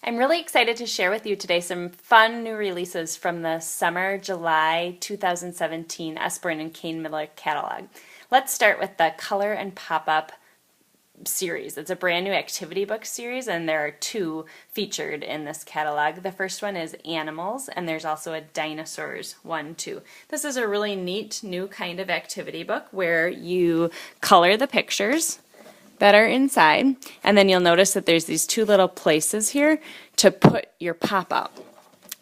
I'm really excited to share with you today some fun new releases from the summer July 2017 Usborne and Kane Miller catalog. Let's start with the Color and Pop-Up series. It's a brand new activity book series, and there are two featured in this catalog. The first one is Animals, and there's also a Dinosaurs one too. This is a really neat new kind of activity book where you color the pictures that are inside, and then you'll notice that there's these two little places here to put your pop-out.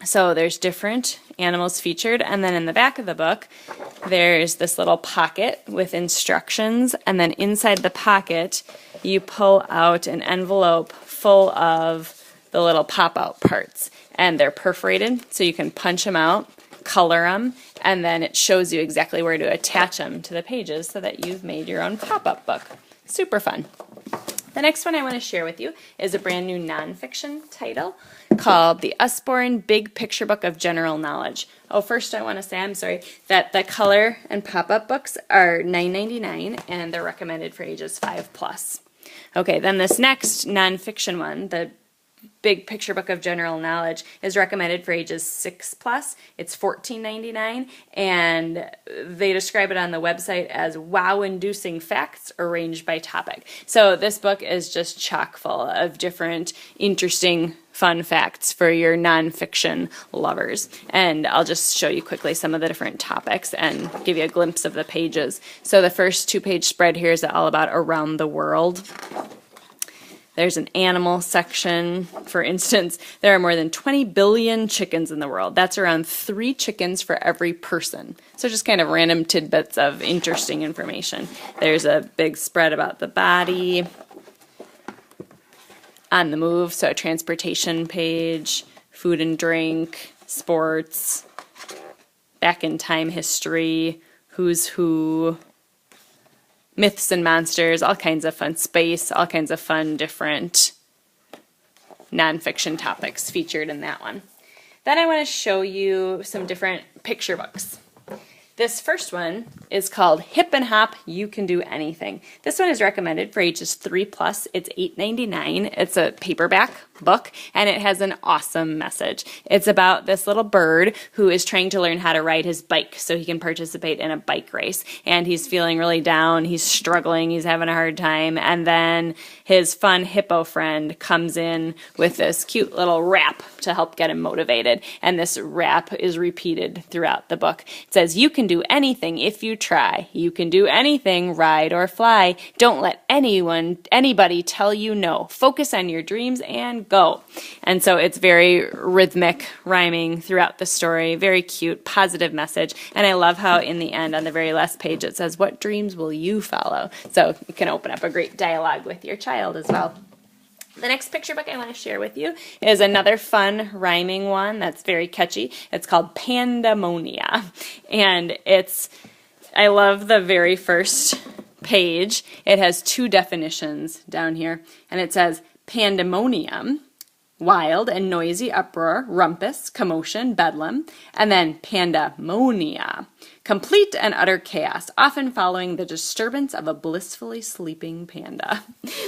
So there's different animals featured, and then in the back of the book there's this little pocket with instructions, and then inside the pocket you pull out an envelope full of the little pop-out parts, and they're perforated so you can punch them out, color them, and then it shows you exactly where to attach them to the pages so that you've made your own pop-up book. Super fun. The next one I want to share with you is a brand new nonfiction title called The Usborne Big Picture Book of General Knowledge. Oh, first I want to say, I'm sorry, that the color and pop-up books are $9.99 and they're recommended for ages 5+. Okay, then this next nonfiction one, the Big Picture Book of General Knowledge, is recommended for ages 6+. It's $14.99, and they describe it on the website as wow-inducing facts arranged by topic. So this book is just chock full of different interesting fun facts for your nonfiction lovers. And I'll just show you quickly some of the different topics and give you a glimpse of the pages. So the first two-page spread here is all about around the world. There's an animal section. For instance, there are more than 20 billion chickens in the world. That's around 3 chickens for every person. So just kind of random tidbits of interesting information. There's a big spread about the body. On the move, so a transportation page, food and drink, sports, back in time history, who's who, myths and monsters, all kinds of fun, space, all kinds of fun different nonfiction topics featured in that one. Then I want to show you some different picture books. This first one is called Hip and Hop, You Can Do Anything. This one is recommended for ages 3+. It's $8.99. It's a paperback book, and it has an awesome message. It's about this little bird who is trying to learn how to ride his bike so he can participate in a bike race. And he's feeling really down, he's struggling, he's having a hard time, and then his fun hippo friend comes in with this cute little rap to help get him motivated. And this rap is repeated throughout the book. It says, "You can do anything if you try. You can do anything, ride or fly. Don't let anybody tell you no. Focus on your dreams and go." And so it's very rhythmic, rhyming throughout the story, very cute, positive message. And I love how in the end, on the very last page, it says, "What dreams will you follow?" So you can open up a great dialogue with your child as well. The next picture book I want to share with you is another fun rhyming one that's very catchy. It's called Pandamonia. And I love the very first page. It has 2 definitions down here. And it says pandemonium, wild and noisy uproar, rumpus, commotion, bedlam. And then pandamonia, complete and utter chaos, often following the disturbance of a blissfully sleeping panda.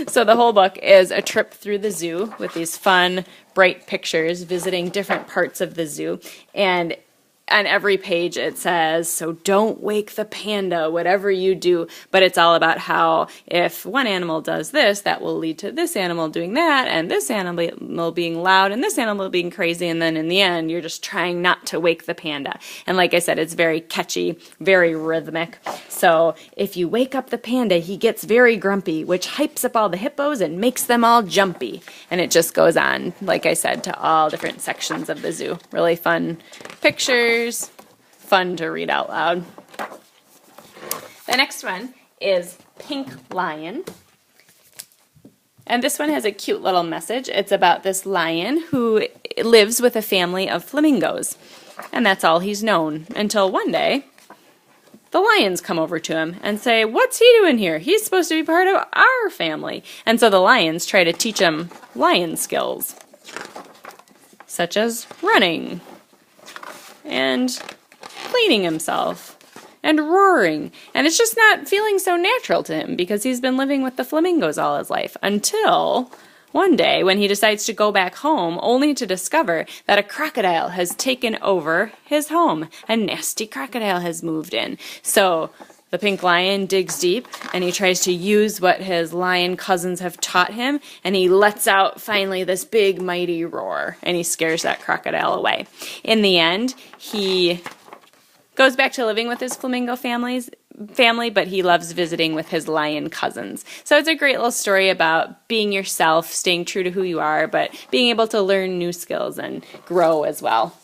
So the whole book is a trip through the zoo with these fun, bright pictures visiting different parts of the zoo. And on every page it says, so don't wake the panda, whatever you do. But it's all about how if one animal does this, that will lead to this animal doing that, and this animal being loud, and this animal being crazy, and then in the end, you're just trying not to wake the panda. And like I said, it's very catchy, very rhythmic. So if you wake up the panda, he gets very grumpy, which hypes up all the hippos and makes them all jumpy. And it just goes on, like I said, to all different sections of the zoo. Really fun pictures. Fun to read out loud. The next one is Pink Lion. And this one has a cute little message. It's about this lion who lives with a family of flamingos. And that's all he's known until one day the lions come over to him and say, "What's he doing here? He's supposed to be part of our family." And so the lions try to teach him lion skills, such as running and cleaning himself and roaring. And it's just not feeling so natural to him because he's been living with the flamingos all his life until one day when he decides to go back home, only to discover that a crocodile has taken over his home. A nasty crocodile has moved in. So the pink lion digs deep, and he tries to use what his lion cousins have taught him, and he lets out finally this big mighty roar, and he scares that crocodile away. In the end, he goes back to living with his flamingo family, but he loves visiting with his lion cousins. So it's a great little story about being yourself, staying true to who you are, but being able to learn new skills and grow as well.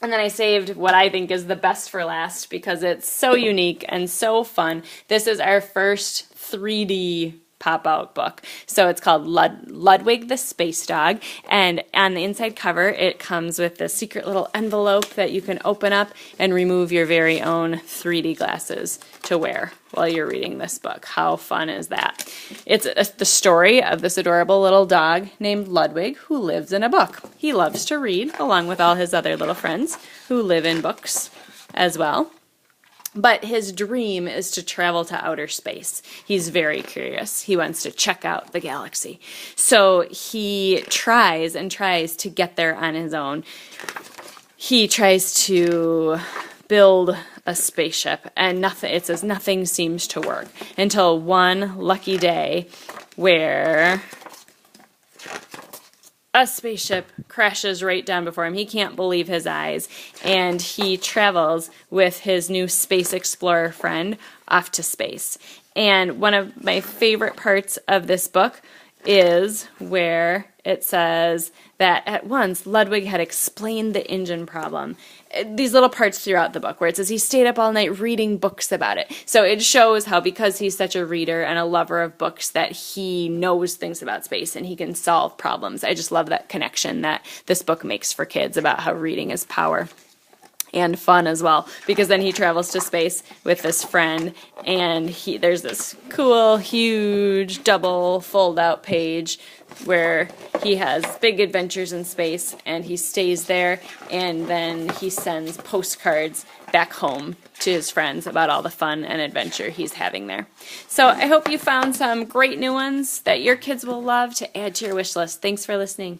And then I saved what I think is the best for last because it's so unique and so fun. This is our first 3D pop-out book. So it's called Ludwig the Space Dog, and on the inside cover it comes with this secret little envelope that you can open up and remove your very own 3D glasses to wear while you're reading this book. How fun is that? It's the story of this adorable little dog named Ludwig who lives in a book. He loves to read along with all his other little friends who live in books as well. But his dream is to travel to outer space. He's very curious. He wants to check out the galaxy. So he tries and tries to get there on his own. He tries to build a spaceship, and nothing seems to work until one lucky day where a spaceship crashes right down before him. He can't believe his eyes, and he travels with his new space explorer friend off to space. And one of my favorite parts of this book is where it says that at once Ludwig had explained the engine problem. These little parts throughout the book where it says he stayed up all night reading books about it. So it shows how because he's such a reader and a lover of books that he knows things about space and he can solve problems. I just love that connection that this book makes for kids about how reading is power. And fun as well, because then he travels to space with this friend, and there's this cool, huge, double fold-out page where he has big adventures in space, and he stays there, and then he sends postcards back home to his friends about all the fun and adventure he's having there. So I hope you found some great new ones that your kids will love to add to your wish list. Thanks for listening.